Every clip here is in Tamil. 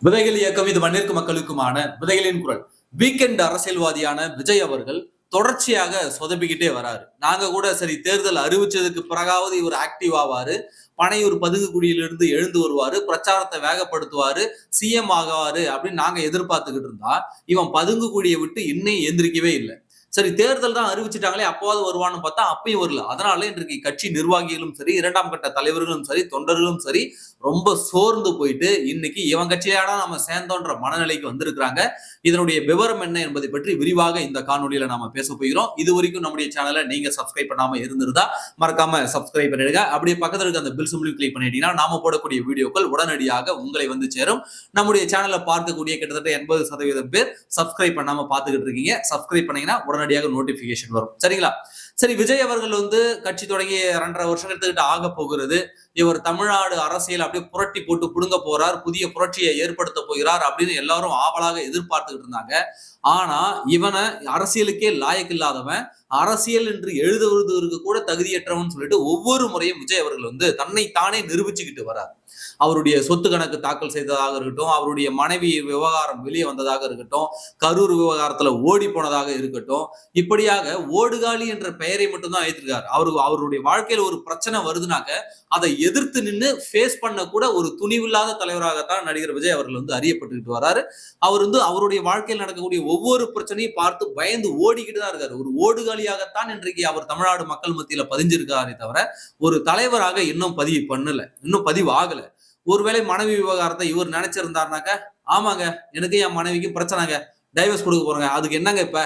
விதைகள் இயக்கம் இது மண்ணிற்கு மக்களுக்குமான விதைகளின் குரல். வீக்கெண்ட் அரசியல்வாதியான விஜய் அவர்கள் தொடர்ச்சியாக சொதப்பிக்கிட்டே வராரு. நாங்க கூட சரி தேர்தல் அறிவிச்சதுக்கு பிறகாவது இவர் ஆக்டிவ் ஆவாரு, பனையூர் பதுங்குக்குடியிலிருந்து எழுந்து வருவாரு, பிரச்சாரத்தை வேகப்படுத்துவாரு, சிஎம் ஆகுவாரு அப்படின்னு நாங்க எதிர்பார்த்துக்கிட்டு இருந்தா இவன் பதுங்குக்குடியை விட்டு இன்னும் எந்திரிக்கவே இல்லை. சரி தேர்தல் தான் அறிவிச்சிட்டாங்களே அப்போவாது வருவான்னு பார்த்தா அப்பயும் வரல. அதனால இன்றைக்கு கட்சி நிர்வாகிகளும் சரி, இரண்டாம் கட்ட தலைவர்களும் சரி, தொண்டர்களும் சரி ரொம்ப சோர்ந்து போயிட்டு இன்னைக்கு இவன் கட்சியாடா நம்ம சேர்ந்தோன்ற மனநிலைக்கு வந்திருக்கிறாங்க. இதனுடைய விவரம் என்ன என்பதை பற்றி விரிவாக இந்த காணொலியில நாம பேச போகிறோம். இது வரைக்கும் நம்முடைய சேனலை நீங்க சப்ஸ்கிரைப் பண்ணாம இருந்திருந்தா மறக்காம சப்ஸ்கிரைப் பண்ணிடுங்க. அப்படியே பக்கத்துல இருக்க அந்த பில் சிம்பிள் கிளிக் பண்ணிட்டீங்கன்னா நாம போடக்கூடிய வீடியோக்கள் உடனடியாக உங்களை வந்து சேரும். நம்முடைய சேனலை பார்க்கக்கூடிய கிட்டத்தட்ட 80% பேர் சப்ஸ்கிரைப் பண்ணாம பார்த்துக்கிட்டு இருக்கீங்க. சப்ஸ்கிரைப் பண்ணீங்கன்னா உடனடியாக நோட்டிபிகேஷன் வரும். சரிங்களா? சரி, விஜய் அவர்கள் வந்து கட்சி தொடங்கி 2.5 வருஷம் எடுத்துக்கிட்டு ஆக போகிறது. இவர் தமிழ்நாடு அரசியல் அப்படியே புரட்டி போட்டு புடுங்க போறார், புதிய புரட்சியை ஏற்படுத்த போகிறார் அப்படின்னு எல்லாரும் ஆவலாக எதிர்பார்த்துக்கிட்டு இருந்தாங்க. ஆனா இவனை அரசியலுக்கே லாயக்கு இல்லாதவன், அரசியல் என்று எழுதுவதற்கு கூட தகுதியற்றவன் சொல்லிட்டு ஒவ்வொரு முறையும் விஜய் அவர்கள் வந்து தன்னை தானே நிரூபிச்சுக்கிட்டு வரார். அவருடைய சொத்து கணக்கு தாக்கல் செய்ததாக இருக்கட்டும், அவருடைய மனைவி விவகாரம் வெளியே வந்ததாக இருக்கட்டும், கரூர் விவகாரத்துல ஓடி போனதாக இருக்கட்டும், இப்படியாக ஓடுகாலி என்ற பெயரை மட்டும்தான் வைத்திருக்காரு. அவருடைய வாழ்க்கையில ஒரு பிரச்சனை வருதுனாக்க அதை எதிர்த்து நின்று ஃபேஸ் பண்ண கூட ஒரு துணிவில்லாத தலைவராகத்தான் நடிகர் விஜய் அவர்கள் வந்து அறியப்பட்டுக்கிட்டு வராரு. அவர் வந்து அவருடைய வாழ்க்கையில் நடக்கக்கூடிய ஒவ்வொரு பிரச்சனையும் பார்த்து பயந்து ஓடிக்கிட்டு தான் இருக்காரு. ஒரு ஓடுகாலியாகத்தான் இன்றைக்கு அவர் தமிழ்நாடு மக்கள் மத்தியில பதிஞ்சிருக்காரே தவிர ஒரு தலைவராக இன்னும் பதிவு பண்ணல, இன்னும் பதிவு ஆகல. ஒருவேளை மனைவி விவகாரத்தை இவர் நினைச்சிருந்தாருனாக்க, ஆமாங்க எனக்கு என் மனைவிக்கு பிரச்சனைங்க, டைவர்ஸ் கொடுக்க போறேங்க, அதுக்கு என்னங்க இப்ப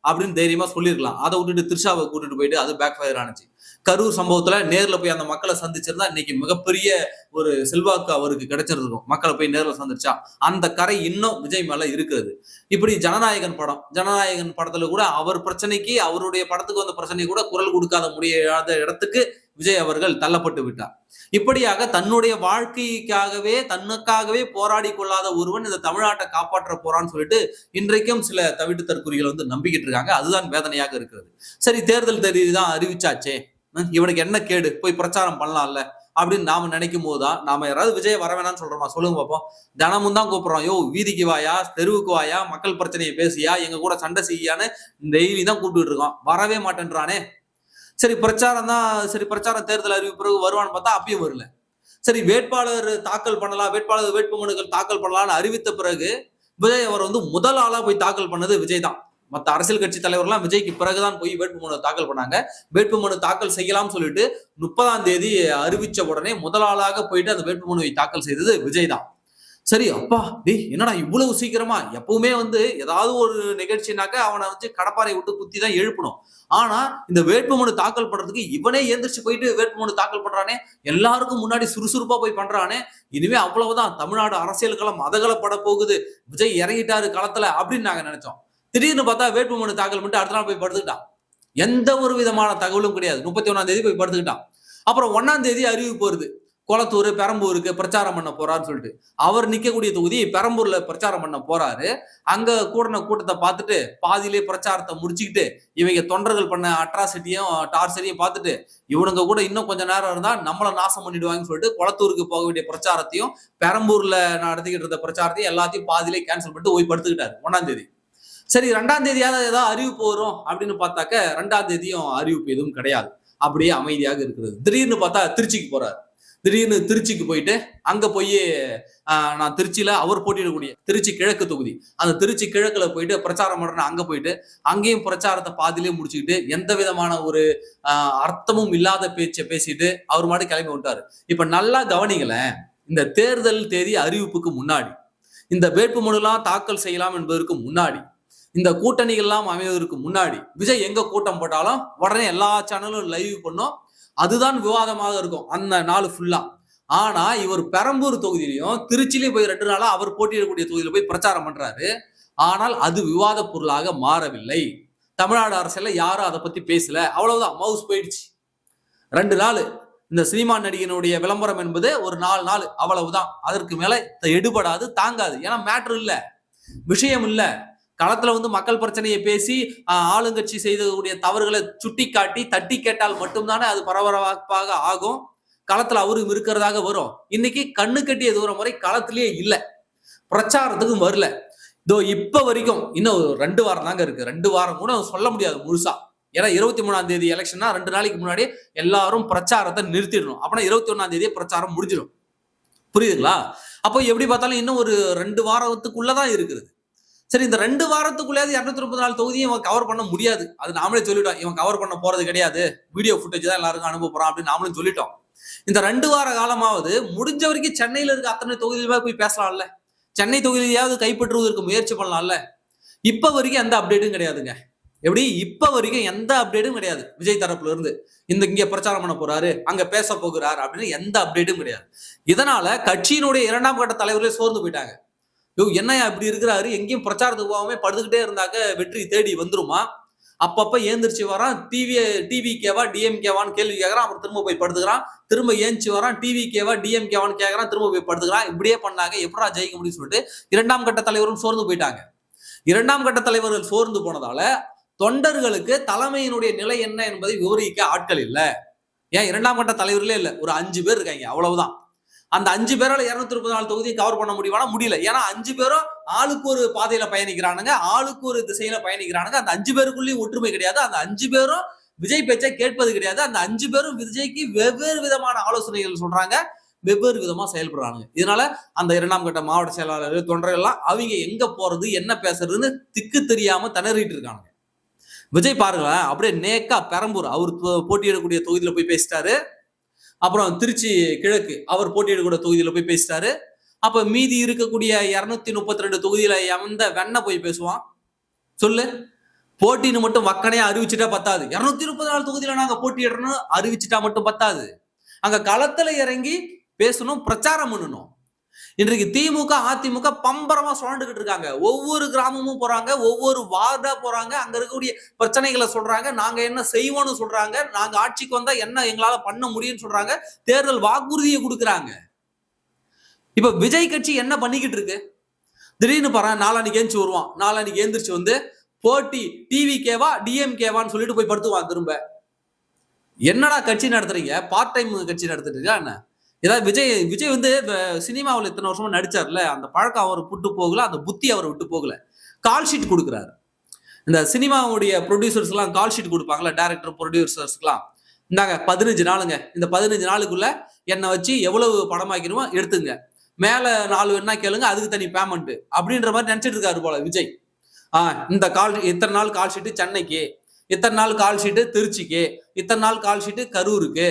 அப்படின்னு தைரியமா சொல்லிருக்கலாம். அதை விட்டுட்டு த்ரிஷாவை கூட்டிட்டு போயிட்டு அது பேக் ஃபயர் ஆனிச்சு. கரூர் சம்பவத்துல நேர்ல போய் அந்த மக்களை சந்திச்சிருந்தா இன்னைக்கு மிகப்பெரிய ஒரு செல்வாக்கு அவருக்கு கிடைச்சிருக்கும். மக்களை போய் நேர்ல சந்திச்சா அந்த கரை இன்னும் விஜய் மேல இருக்குது. இப்படி ஜனநாயகன் படத்துல கூட அவர் பிரச்சனைக்கு, அவருடைய படத்துக்கு வந்த பிரச்சனை கூட குரல் கொடுக்காத முடியாத இடத்துக்கு விஜய் அவர்கள் தள்ளப்பட்டு விட்டார். இப்படியாக தன்னுடைய வாழ்க்கைக்காகவே தன்னுக்காகவே போராடி கொள்ளாத ஒருவன் இந்த தமிழ்நாட்டை காப்பாற்ற போறான்னு சொல்லிட்டு இன்றைக்கும் சில தவிட்டு தற்கொலைகளை வந்து நம்பிக்கிட்டு இருக்காங்க. அதுதான் வேதனையாக இருக்கிறது. சரி, தேர்தல் தேதிதான் அறிவிச்சாச்சே, இவனுக்கு என்ன கேடு, போய் பிரச்சாரம் பண்ணலாம்ல அப்படின்னு நாம நினைக்கும் போதுதான் நாம யாராவது விஜய் வர வேணாம்னு சொல்றோமா? சொல்லுங்க பாப்போம். தினமும் தான் கூப்பிடுறோம், யோ வீதிக்கு வாயா, தெருவுக்கு வாயா, மக்கள் பிரச்சனையை பேசியா, எங்க கூட சண்டை செய்யான்னு டெய்லி தான் கூப்பிட்டு இருக்கோம். வரவே மாட்டேன்றானே. சரி பிரச்சாரம் தேர்தல் அறிவிப்பு பிறகு வருவான்னு பார்த்தா அப்பயும் வரல. சரி, வேட்பாளர் தாக்கல் பண்ணலாம், வேட்பு மனுக்கள் தாக்கல் பண்ணலாம்னு அறிவித்த பிறகு விஜய் அவர் வந்து முதல் ஆளா போய் தாக்கல் பண்ணது விஜய் தான். மற்ற அரசியல் கட்சி தலைவர்லாம் விஜய்க்கு பிறகுதான் போய் வேட்புமனு தாக்கல் பண்ணாங்க. வேட்புமனு தாக்கல் செய்யலாம் சொல்லிட்டு 30ஆம் தேதி அறிவிச்ச உடனே முதல் ஆளாக போயிட்டு அந்த வேட்புமனுவை தாக்கல் செய்தது விஜய் தான். சரி, அப்பா டேய் என்னடா இவ்வளவு சீக்கிரமா? எப்பவுமே வந்து ஏதாவது ஒரு நிகழ்ச்சினாக்க அவனை வச்சு கடப்பாரை விட்டு குத்தி தான் எழுப்பணும். ஆனா இந்த வேட்புமனு தாக்கல் பண்றதுக்கு இவனே எந்திரிச்சு போயிட்டு வேட்புமனு தாக்கல் பண்றானே, எல்லாருக்கும் முன்னாடி சுறுசுறுப்பா போய் பண்றானே, இனிமே அவ்வளவுதான் தமிழ்நாடு அரசியல் களம் மதகலப்பட போகுது, விஜய் இறங்கிட்டாரு களத்துல அப்படின்னு நாங்க நினைச்சோம். திடீர்னு பார்த்தா வேட்புமனு தாக்கல் பண்ணிட்டு அடுத்த நாள் போய் படுத்துக்கிட்டான். எந்த ஒரு விதமான தகவலும் கிடையாது. 31ஆம் தேதி போய் படுத்துக்கிட்டான். அப்புறம் 1ஆம் தேதி அறிவிப்பு வருது, கொளத்தூர் பெரம்பூருக்கு பிரச்சாரம் பண்ண போறான்னு சொல்லிட்டு. அவர் நிக்கக்கூடிய தொகுதி பெரம்பூர்ல பிரச்சாரம் பண்ண போறாரு. அங்க கூடின கூட்டத்தை பார்த்துட்டு பாதியிலே பிரச்சாரத்தை முடிச்சுக்கிட்டு இவங்க தொண்டர்கள் பண்ண அட்ராசிட்டியும் டார்ச்சரையும் பார்த்துட்டு இவனுங்க கூட இன்னும் கொஞ்ச நேரம் இருந்தா நம்மள நாசம் பண்ணிடுவாங்கன்னு சொல்லிட்டு கொளத்தூருக்கு போக வேண்டிய பிரச்சாரத்தையும் பெரம்பூர்ல நடத்திக்கிட்டு இருந்த பிரச்சாரத்தையும் எல்லாத்தையும் பாதியிலே கேன்சல் பண்ணிட்டு போய் படுத்துக்கிட்டாரு 1ஆம் தேதி. சரி, 2ஆம் தேதியாவது ஏதாவது அறிவிப்பு வரும் அப்படின்னு பார்த்தாக்க 2ஆம் தேதியும் அறிவிப்பு எதுவும் கிடையாது. அப்படியே அமைதியாக இருக்கிறது. திடீர்னு பார்த்தா திருச்சிக்கு போறாரு. திடீர்னு திருச்சிக்கு போயிட்டு அங்க போய் நான் திருச்சியில அவர் போட்டியிடக்கூடிய திருச்சி கிழக்கு தொகுதி, அந்த திருச்சி கிழக்குல போயிட்டு பிரச்சாரம் பண்றேன். அங்க போயிட்டு அங்கேயும் பிரச்சாரத்தை பாதியிலே முடிச்சுக்கிட்டு எந்த விதமான ஒரு அர்த்தமும் இல்லாத பேச்சை பேசிட்டு அவர் மாதிரி கிளம்பி விட்டாரு. இப்ப நல்லா கவனிங்களேன், இந்த தேர்தல் தேதி அறிவிப்புக்கு முன்னாடி, இந்த வேட்புமனுலாம் தாக்கல் செய்யலாம் என்பதற்கு முன்னாடி, இந்த கூட்டணிகள்லாம் அமைவதற்கு முன்னாடி விஜய் எங்க கூட்டம் போட்டாலும் உடனே எல்லா சேனலும் லைவ் பண்ணும். அதுதான் விவாதமாக இருக்கும் அந்த நாள் ஃபுல்லா. ஆனா இவர் பெரம்பூர் தொகுதியிலையும் திருச்சிலையும் போய் 2 நாளா அவர் போட்டியிடக்கூடிய தொகுதியில போய் பிரச்சாரம் பண்றாரு. ஆனால் அது விவாத பொருளாக மாறவில்லை. தமிழ்நாடு அரசியல்ல யாரும் அதை பத்தி பேசல. அவ்வளவுதான், மவுஸ் போயிடுச்சு. 2 நாள் இந்த சினிமா நடிகனுடைய விளம்பரம் என்பது ஒரு 4 நாள், அவ்வளவுதான். அதற்கு மேல எடுபடாது, தாங்காது. ஏன்னா மேட்ரு இல்ல, விஷயம் இல்ல. களத்துல வந்து மக்கள் பிரச்சனையை பேசி ஆளுங்கட்சி செய்தக்கூடிய தவறுகளை சுட்டி காட்டி தட்டி கேட்டால் மட்டும்தானே அது பரபரப்பாக ஆகும். களத்துல அவரும் இருக்கிறதாக வரும். இன்னைக்கு கண்ணு கட்டிய தூரம் வரை களத்திலேயே இல்லை. பிரச்சாரத்துக்கும் வரல. இதோ இப்ப வரைக்கும் இன்னும் 2 வாரம் தாங்க இருக்கு. 2 வாரம் கூட சொல்ல முடியாது முழுசா. ஏன்னா 23ஆம் தேதி எலெக்ஷன்னா 2 நாளைக்கு முன்னாடி எல்லாரும் பிரச்சாரத்தை நிறுத்திடணும். அப்பனா 21ஆம் தேதியே பிரச்சாரம் முடிஞ்சிடும். புரியுதுங்களா? அப்போ எப்படி பார்த்தாலும் இன்னும் ஒரு 2 வாரத்துக்குள்ளதான் இருக்குது. சரி, இந்த 2 வாரத்துக்குள்ளேயாவது 234 தொகுதியும் இவன் கவர் பண்ண முடியாது. அது நாமளே சொல்லிட்டோம். இவன் கவர் பண்ண போறது கிடையாது. வீடியோ ஃபுட்டேஜ் தான் எல்லாருக்கும் அனுப்ப போறான் அப்படின்னு நாமளும் சொல்லிட்டோம். இந்த 2 வார காலமாவது முடிஞ்ச வரைக்கும் சென்னையில இருக்க அத்தனை தொகுதியிலுமே போய் பேசலாம்ல. சென்னை தொகுதியிலாவது கைப்பற்றுவதற்கு முயற்சி பண்ணலாம்ல. இப்ப வரைக்கும் எந்த அப்டேட்டும் கிடையாதுங்க. எப்படி இப்ப வரைக்கும் எந்த அப்டேட்டும் கிடையாது விஜய் தரப்புல இருந்து. இங்க பிரச்சாரம் பண்ண போறாரு, அங்க பேச போகிறார் அப்படின்னு எந்த அப்டேட்டும் கிடையாது. இதனால கட்சியினுடைய 2ஆம் கட்ட தலைவர்களே சோர்ந்து போயிட்டாங்க. என்னையா இப்படி இருக்கிறாரு, எங்கேயும் பிரச்சாரத்துக்கு போகாம படுத்துக்கிட்டே இருந்தாக்க வெற்றி தேடி வந்துருமா? அப்பப்ப ஏந்திரிச்சு வரான், டிவிகேவா டிஎம்கேவான்னு கேள்வி கேட்கறான், அப்புறம் திரும்ப போய் படுத்துக்கிறான், திரும்ப ஏஞ்சி வரான், டிவிகேவா டிஎம்கேவான்னு கேட்கறான், திரும்ப போய் படுத்துக்கிறான். இப்படியே பண்ணாங்க, எப்படா ஜெயிக்க முடியும்னு சொல்லிட்டு 2ஆம் கட்ட தலைவரும் சோர்ந்து போயிட்டாங்க. 2ஆம் கட்ட தலைவர்கள் சோர்ந்து போனதால தொண்டர்களுக்கு தலைமையினுடைய நிலை என்ன என்பதை விவரிக்க ஆட்கள் இல்ல. ஏன் 2ஆம் கட்ட தலைவர்களே இல்ல, ஒரு 5 பேர் இருக்காங்க, அவ்வளவுதான். அந்த 5 பேரால 234 தொகுதியை கவர் பண்ண முடியுமானா முடியல. ஏன்னா 5 பேரும் ஆளுக்கு ஒரு பாதையில பயணிக்கிறானுங்க, ஆளுக்கு ஒரு திசையில பயணிக்கிறானுங்க. அந்த 5 பேருக்குள்ளேயும் ஒற்றுமை கிடையாது. அந்த 5 பேரும் விஜய் பேச்சை கேட்பது கிடையாது. அந்த 5 பேரும் விஜய்க்கு வெவ்வேறு விதமான ஆலோசனைகள் சொல்றாங்க, வெவ்வேறு விதமா செயல்படுறாங்க. இதனால அந்த 2ஆம் கட்ட மாவட்ட செயலாளர்கள் தொண்டர்கள் எல்லாம் அவங்க எங்க போறது என்ன பேசுறதுன்னு திக்கு தெரியாம திணறிட்டு இருக்காங்க. விஜய் பாருங்களேன், அப்படியே நேக்கா பெரம்பூர் அவர் போட்டியிடக்கூடிய தொகுதியில போய் பேசிட்டாரு. அப்புறம் திருச்சி கிழக்கு அவர் போட்டியிடக்கூடிய தொகுதியில போய் பேசிட்டாரு. அப்ப மீதி இருக்கக்கூடிய 232 தொகுதியில எந்த வெண்ண போய் பேசுவான் சொல்லு? போட்டின்னு மட்டும் வக்கனையா அறிவிச்சுட்டா பத்தாது. 234 தொகுதியில நாங்க போட்டியிடணும் அறிவிச்சுட்டா மட்டும் பத்தாது. அங்க களத்துல இறங்கி பேசணும், பிரச்சாரம் பண்ணணும். இன்றைக்கு திமுக அதிமுக பம்பரமா சுழண்டுகிட்டு இருக்காங்க. ஒவ்வொரு கிராமமும் போறாங்க, ஒவ்வொரு வார்டா போறாங்க, அங்க இருக்கக்கூடிய பிரச்சனைகளை சொல்றாங்க, நாங்க என்ன செய்வோம்னு சொல்றாங்க, நாங்க ஆட்சிக்கு வந்தா என்ன எங்களால பண்ண முடியும்னு சொல்றாங்க, தேர்தல் வாக்குறுதியை கொடுக்குறாங்க. இப்ப விஜய் கட்சி என்ன பண்ணிக்கிட்டு இருக்கு? திடீர்னு பாரு, நாளானிக்கு ஏந்திச்சு வருவான், நாளானிக்கு ஏந்திரிச்சு வந்து போட்டி டிவிகேவா டிஎம்கேவான்னு சொல்லிட்டு போய் படுத்துவான். திரும்ப என்னடா கட்சி நடத்துறீங்க? பார்ட் டைம் கட்சி நடத்துறீங்களா என்ன? ஏதாவது விஜய் வந்து சினிமாவில் இத்தனை வருஷமா நடிச்சார்ல, அந்த பழக்கம் அவர் விட்டு போகல, அந்த புத்தி அவர் விட்டு போகல. கால் ஷீட் கொடுக்குறாரு. இந்த சினிமாவுடைய ப்ரொடியூசர்ஸ் எல்லாம் கால் ஷீட் கொடுப்பாங்களா, டைரக்டர் ப்ரொடியூசர்ஸ்லாம், இந்தாங்க 15 நாளுங்க, இந்த 15 நாளுக்குள்ள என்னை வச்சு எவ்வளவு படமாக்கணுமோ எடுத்துங்க, மேல 4 வேணா கேளுங்க, அதுக்கு தனி பேமெண்ட் அப்படின்ற மாதிரி நினைச்சிட்டு இருக்காரு போல விஜய். இந்த இத்தனை நாள் கால் ஷீட்டு சென்னைக்கு, இத்தனை நாள் கால் ஷீட்டு திருச்சிக்கு, இத்தனை நாள் கால் ஷீட்டு கரூருக்கு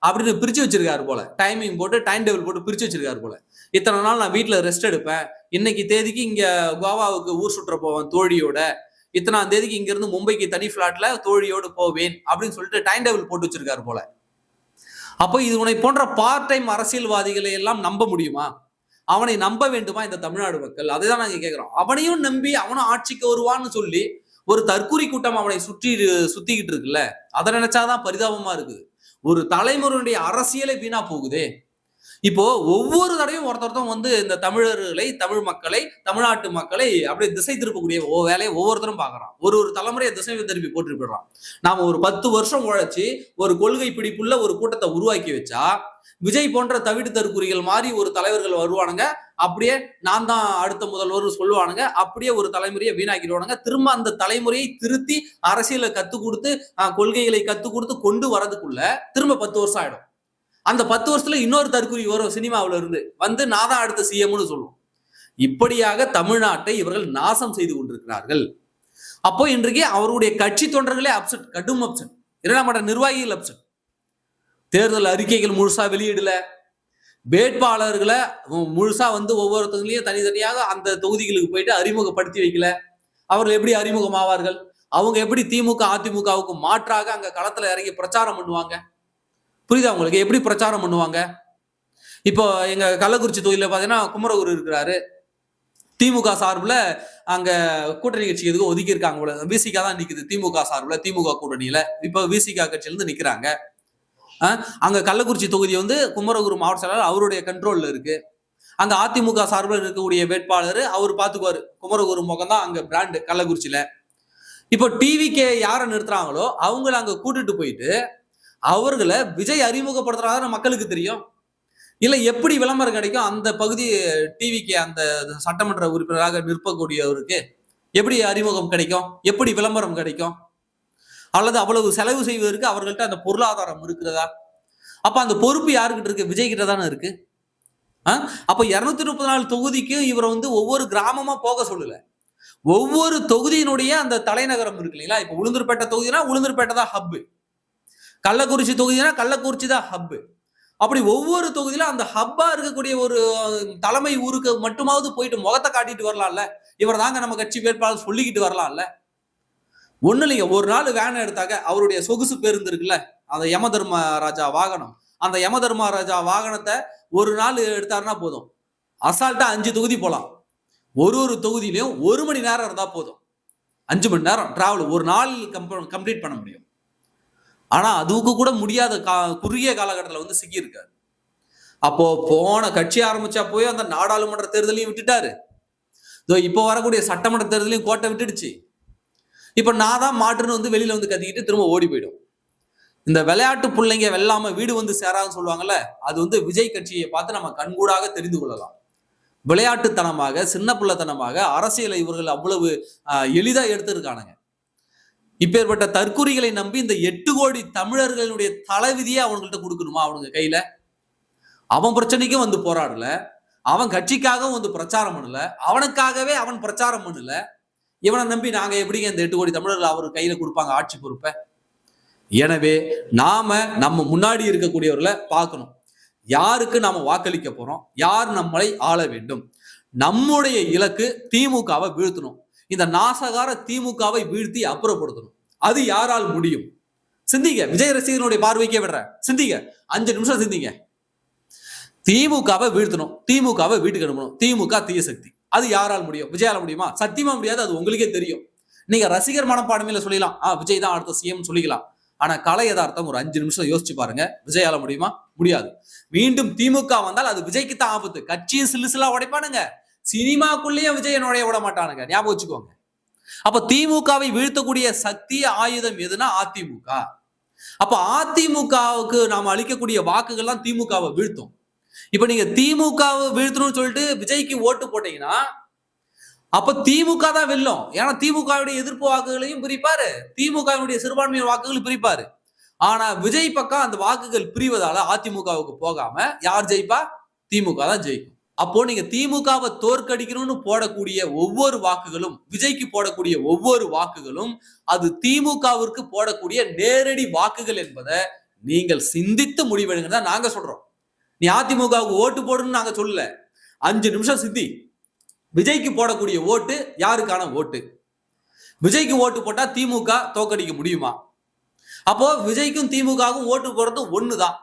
அப்படின்னு பிரிச்சு வச்சிருக்காரு போல. டைமிங் போட்டு டைம் டேபிள் போட்டு பிரிச்சு வச்சிருக்காரு போல. இத்தனை நாள் நான் வீட்டுல ரெஸ்ட் எடுப்பேன், இன்னைக்கு தேதிக்கு இங்க கோவாவுக்கு ஊர் சுற்ற போவேன் தோழியோட, இத்தனாம் தேதிக்கு இங்க இருந்து மும்பைக்கு தனி பிளாட்ல தோழியோடு போவேன் அப்படின்னு சொல்லிட்டு டைம் டேபிள் போட்டு வச்சிருக்காரு போல. அப்போ இது உன்னை போன்ற பார்ட் டைம் அரசியல்வாதிகளை எல்லாம் நம்ப முடியுமா? அவனை நம்ப வேண்டுமா இந்த தமிழ்நாடு மக்கள்? அதைதான் நாங்க கேட்கிறோம். அவனையும் நம்பி அவனும் ஆட்சிக்கு வருவான்னு சொல்லி ஒரு தற்கூரி கூட்டம் அவனை சுத்திக்கிட்டு இருக்குல்ல, அதை நினைச்சாதான் பரிதாபமா இருக்குது. ஒரு தலைமுறையுடைய அரசியலை வீணா போகுதே. இப்போ ஒவ்வொரு தடவையும் ஒருத்தர் வந்து இந்த தமிழர்களை, தமிழ் மக்களை, தமிழ்நாட்டு மக்களை அப்படியே திசை திருப்பக்கூடிய வேலையை ஒவ்வொருத்தரும் பாக்குறான். ஒரு தலைமுறையை திசை திருப்பி போட்டு போயிடுறான். நாம ஒரு 10 வருஷம் உழைச்சி ஒரு கொள்கை பிடிப்புள்ள ஒரு கூட்டத்தை உருவாக்கி வச்சா, விஜய் போன்ற தவிடு தற்குறிகள் மாதிரி ஒரு தலைவர்கள் வருவானுங்க, அப்படியே நான் தான் அடுத்த முதல்வர் சொல்லுவானுங்க, அப்படியே ஒரு தலைமுறையை வீணாக்கிடுவானுங்க. திரும்ப அந்த தலைமுறையை திருத்தி அரசியலை கத்துக் கொடுத்து, கொள்கைகளை கத்துக் கொடுத்து கொண்டு வரதுக்குள்ள திரும்ப 10 வருஷம் ஆயிடும். அந்த 10 வருஷத்துல இன்னொரு தற்குறி வரும் சினிமாவில இருந்து வந்து, நான் தான் அடுத்த சிஎம்னு சொல்லுவோம். இப்படியாக தமிழ்நாட்டை இவர்கள் நாசம் செய்து கொண்டிருக்கிறார்கள். அப்போ இன்றைக்கு அவருடைய கட்சி தொண்டர்களே அப்செட், கடும் அப்செட். 2ஆம் கட்ட நிர்வாகிகள் அப்செட். தேர்தல் அறிக்கைகள் முழுசா வெளியிடல, வேட்பாளர்களை முழுசா வந்து ஒவ்வொருத்தங்களையும் தனித்தனியாக அந்த தொகுதிகளுக்கு போயிட்டு அறிமுகப்படுத்தி வைக்கல. அவர்கள் எப்படி அறிமுகமாவார்கள்? அவங்க எப்படி திமுக அதிமுகவுக்கு மாற்றாக அங்க களத்துல இறங்கி பிரச்சாரம் பண்ணுவாங்க? புரியுதா உங்களுக்கு? எப்படி பிரச்சாரம் பண்ணுவாங்க? இப்போ எங்க கள்ளக்குறிச்சி தொகுதியில பாத்தீங்கன்னா குமரகுரு இருக்கிறாரு. திமுக சார்புல அங்க கூட்டணி கட்சி எதுக்கும் ஒதுக்கி இருக்காங்க. விசிகா தான் நிக்குது திமுக சார்புல, திமுக கூட்டணியில. இப்ப விசிகா கட்சியில இருந்து நிக்கிறாங்க. அங்க கள்ளக்குறிச்சி தொகுதி வந்து குமரகுரு மாவட்ட செயலாளர் அவருடைய கண்ட்ரோல்ல இருக்கு. அங்க அதிமுக சார்பில் இருக்கக்கூடிய வேட்பாளர் அவர் பாத்துக்குவாரு. குமரகுரு முகம் தான் அங்க பிராண்டு கள்ளக்குறிச்சியில. இப்போ டிவிகே யாரை நிறுத்துறாங்களோ அவங்களை அங்க கூட்டிட்டு போயிட்டு அவர்களை விஜய் அறிமுகப்படுத்துறாங்க மக்களுக்கு தெரியும். இல்ல எப்படி விளம்பரம் கிடைக்கும்? அந்த பகுதி டிவிக்கு அந்த சட்டமன்ற உறுப்பினராக நிற்பக்கூடியவருக்கு எப்படி அறிமுகம் கிடைக்கும்? எப்படி விளம்பரம் கிடைக்கும்? அல்லது அவ்வளவு செலவு செய்வதற்கு அவர்கள்ட்ட அந்த பொருளாதாரம் இருக்கிறதா? அப்ப அந்த பொறுப்பு யாருகிட்ட இருக்கு? விஜய் கிட்ட தானே இருக்கு. அப்ப 234 தொகுதிக்கு இவர் ஒவ்வொரு கிராமமா போக சொல்லல. ஒவ்வொரு தொகுதியினுடைய அந்த தலைநகரம் இருக்கு இல்லைங்களா? இப்ப உளுந்தூர்பேட்டை தொகுதினா உளுந்தூர்பேட்டை தான் ஹப். கள்ளக்குறிச்சி தொகுதினா கள்ளக்குறிச்சி தான் ஹப். அப்படி ஒவ்வொரு தொகுதியிலும் அந்த ஹப்பா இருக்கக்கூடிய ஒரு தலைமை ஊருக்கு மட்டுமாவது போயிட்டு முகத்தை காட்டிட்டு வரலாம்ல. இவர் தாங்க நம்ம கட்சி வேட்பாளர் சொல்லிக்கிட்டு வரலாம்ல. ஒண்ணு இல்லைங்க, ஒரு நாள் வேன் எடுத்தாக்க அவருடைய சொகுசு பேருந்து இருக்குல்ல, அந்த யம தர்மராஜா வாகனம், அந்த யம தர்மராஜா வாகனத்தை ஒரு நாள் எடுத்தாருன்னா போதும், அசால்ட்டா 5 தொகுதி போலாம். ஒரு தொகுதியிலையும் 1 மணி நேரம் இருந்தா போதும், 5 மணி நேரம் டிராவல் ஒரு நாள் கம்ப்ளீட் பண்ண முடியும். ஆனா அதுக்கு கூட முடியாத குறுகிய காலகட்டத்தில் சிக்கி இருக்காரு. அப்போ போன கட்சி ஆரம்பிச்சா போய் அந்த நாடாளுமன்ற தேர்தலையும் விட்டுட்டாரு. இப்போ வரக்கூடிய சட்டமன்ற தேர்தலையும் கோட்டை விட்டுடுச்சு. இப்ப நான் தான் மாற்றுன்னு வெளியில கத்திக்கிட்டு திரும்ப ஓடி போயிடும். இந்த விளையாட்டு பிள்ளைங்க வெல்லாம வீடு சேராதுன்னு சொல்லுவாங்கல்ல, அது விஜய் கட்சியை பார்த்து நம்ம கண்கூடாக தெரிந்து கொள்ளலாம். விளையாட்டுத்தனமாக, சின்ன பிள்ளைத்தனமாக அரசியலை இவர்கள் அவ்வளவு எளிதா எடுத்திருக்கானுங்க. இப்பேற்பட்ட தற்குறிகளை நம்பி இந்த 8 கோடி தமிழர்களுடைய தலைவிதியை அவங்கள்ட்ட கொடுக்கணுமா? அவனுங்க கையில அவன் பிரச்சனைக்கும் போராடல, அவன் கட்சிக்காகவும் பிரச்சாரம் பண்ணல, அவனுக்காகவே அவன் பிரச்சாரம் பண்ணல. இவனை நம்பி நாங்க எப்படிங்க இந்த 8 கோடி தமிழர்கள் அவர் கையில கொடுப்பாங்க ஆட்சி பொறுப்பை? எனவே நாம நம்ம முன்னாடி இருக்கக்கூடியவர்களை பார்க்கணும். யாருக்கு நாம வாக்களிக்க போறோம், யார் நம்மளை ஆள வேண்டும். நம்முடைய இலக்கு திமுகவை வீழ்த்தணும். இந்த நாசகார திமுகவை வீழ்த்தி அப்புறப்படுத்தணும். அது யாரால் முடியும்? சிந்திங்க. விஜய் ரசிகனுடைய பார்வைக்கே விடுற சிந்திங்க, 5 நிமிஷம் சிந்திங்க. திமுகவை வீழ்த்தணும், திமுகவை வீட்டுக்கு அனுப்பணும். திமுக தீய சக்தி. அது யாரால் முடியும்? விஜயால முடியுமா? சத்தியமா முடியாது. அது உங்களுக்கே தெரியும். நீங்க ரசிகர் மனப்பான்மையில சொல்லிடலாம், விஜய் தான் அடுத்த சிஎம் சொல்லிக்கலாம். ஆனா கலை யதார்த்தம் ஒரு 5 நிமிஷம் யோசிச்சு பாருங்க. விஜயால முடியுமா? முடியாது. மீண்டும் திமுக வந்தால் அது விஜய்க்கு தான் ஆபத்து. கட்சியும் சிலுசிலா உடைப்பானுங்க, சினிமாக்குள்ளேயே விஜய நுழைய விட மாட்டானுங்க. ஞாபகம் வச்சுக்கோங்க. அப்ப திமுகவை வீழ்த்தக்கூடிய சக்தி ஆயுதம் எதுனா அதிமுக. அப்ப அதிமுகவுக்கு நாம அளிக்கக்கூடிய வாக்குகள்லாம் திமுகவை வீழ்த்தும். இப்ப நீங்க திமுகவை வீழ்த்தணும்னு சொல்லிட்டு விஜய்க்கு ஓட்டு போட்டீங்கன்னா அப்ப திமுக தான் வெல்லும். ஏன்னா திமுகவுடைய எதிர்ப்பு வாக்குகளையும் பிரிப்பாரு, திமுகவுடைய சிறுபான்மையின் வாக்குகளையும் பிரிப்பாரு. ஆனா விஜய் பக்கம் அந்த வாக்குகள் பிரிவதால அதிமுகவுக்கு போகாம யார் ஜெயிப்பா? திமுக தான் ஜெயிக்கும். அப்போ நீங்க திமுகவை தோற்கடிக்கணும்னு போடக்கூடிய ஒவ்வொரு வாக்குகளும், விஜய்க்கு போடக்கூடிய ஒவ்வொரு வாக்குகளும் அது திமுகவிற்கு போடக்கூடிய நேரடி வாக்குகள் என்பதை நீங்கள் சிந்தித்து முடிவெடுங்க தான் நாங்க சொல்றோம். நீ அதிமுகவுக்கு ஓட்டு போடுன்னு நாங்க சொல்லல. 5 நிமிஷம் சிந்தி. விஜய்க்கு போடக்கூடிய ஓட்டு யாருக்கான ஓட்டு? விஜய்க்கு ஓட்டு போட்டா திமுக தோற்கடிக்க முடியுமா? அப்போ விஜய்க்கும் திமுகவும் ஓட்டு போடுறது ஒண்ணுதான்.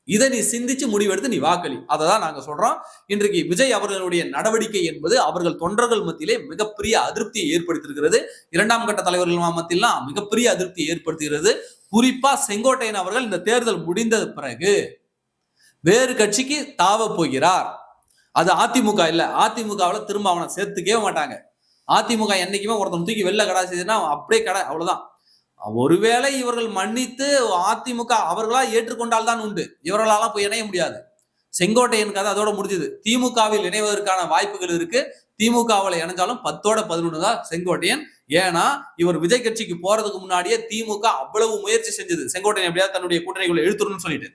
இதை நீ சிந்திச்சு முடிவெடுத்து நீ வாக்களி. அதை தான் நாங்க சொல்றோம். இன்றைக்கு விஜய் அவர்களுடைய நடவடிக்கை என்பது அவர்கள் தொண்டர்கள் மத்தியிலே மிகப்பெரிய அதிருப்தியை ஏற்படுத்தியிருக்கிறது. 2ஆம் கட்ட தலைவர்கள் மத்தியெல்லாம் மிகப்பெரிய அதிருப்தியை ஏற்படுத்துகிறது. குறிப்பா செங்கோட்டையன் அவர்கள் இந்த தேர்தல் முடிந்த பிறகு வேறு கட்சிக்கு தாவ போகிறார். அது அதிமுக இல்ல. அதிமுகவில் திரும்ப அவனை சேர்த்துக்கவே மாட்டாங்க. அதிமுக என்னைக்குமே ஒருத்தன் தூக்கி வெளில கடை செய்யுதுன்னா அப்படியே கடை, அவ்வளவுதான். ஒருவேளை இவர்கள் மன்னித்து அதிமுக அவர்களா ஏற்றுக்கொண்டால் தான் உண்டு. இவர்களாலாம் போய் இணைய முடியாது. செங்கோட்டையன் கதை அதோட முடிஞ்சது. திமுகவில் இணைவதற்கான வாய்ப்புகள் இருக்கு. திமுகவில் இணைஞ்சாலும் 10ஓட 11 தான் செங்கோட்டையன். ஏன்னா இவர் விஜய் கட்சிக்கு போறதுக்கு முன்னாடியே திமுக அவ்வளவு முயற்சி செஞ்சது, செங்கோட்டையன் எப்படியாவது தன்னுடைய கூட்டணிகளை இழுத்துறணும்னு சொல்லிட்டு.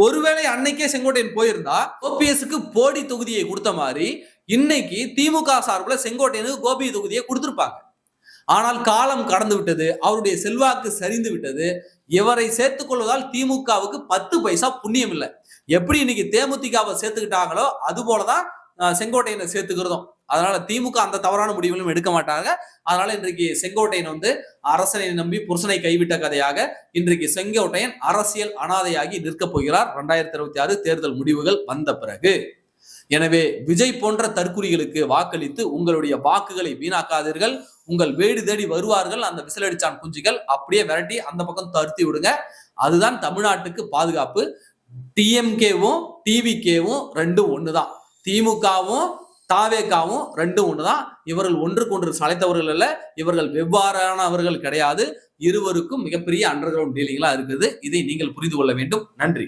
ஒருவேளை அன்னைக்கே செங்கோட்டையன் போயிருந்தா ஓபிஎஸ்க்கு போடி தொகுதியை கொடுத்த மாதிரி இன்னைக்கு திமுக சார்பில் செங்கோட்டையனுக்கு கோபி தொகுதியை கொடுத்திருப்பாங்க. ஆனால் காலம் கடந்து விட்டது, அவருடைய செல்வாக்கு சரிந்து விட்டது. இவரை சேர்த்துக் கொள்வதால் திமுகவுக்கு 10 பைசா புண்ணியம் இல்லை. எப்படி இன்னைக்கு தேமுதிகவை சேர்த்துக்கிட்டாங்களோ அது போலதான் செங்கோட்டையனை சேர்த்துக்கிறதும். அதனால திமுக அந்த தவறான முடிவுகளும் எடுக்க மாட்டாங்க. அதனால இன்றைக்கு செங்கோட்டையன் அரசனை நம்பி புருஷனை கைவிட்ட கதையாக இன்றைக்கு செங்கோட்டையன் அரசியல் அனாதையாகி நிற்கப் போகிறார் 2026 தேர்தல் முடிவுகள் வந்த பிறகு. எனவே விஜய் போன்ற தற்குறிகளுக்கு வாக்களித்து உங்களுடைய வாக்குகளை வீணாக்காதீர்கள். உங்கள் வீடு தேடி வருவார்கள் அந்த விசிலடிச்சான் குஞ்சுகள், அப்படியே விரட்டி அந்த பக்கம் தருத்தி விடுங்க. அதுதான் தமிழ்நாட்டுக்கு பாதுகாப்பு. டிஎம்கேவும் டிவிகேவும் ரெண்டும் ஒண்ணுதான். திமுகவும் தாவேகாவும் ரெண்டும் ஒண்ணுதான். இவர்கள் ஒன்றுக்கு ஒன்று சளைத்தவர்கள் அல்ல, இவர்கள் வெவ்வேறானவர்கள் கிடையாது. இருவருக்கும் மிகப்பெரிய அண்டர் கிரவுண்ட் டீலிங்களா இருக்குது. இதை நீங்கள் புரிந்து கொள்ள வேண்டும். நன்றி.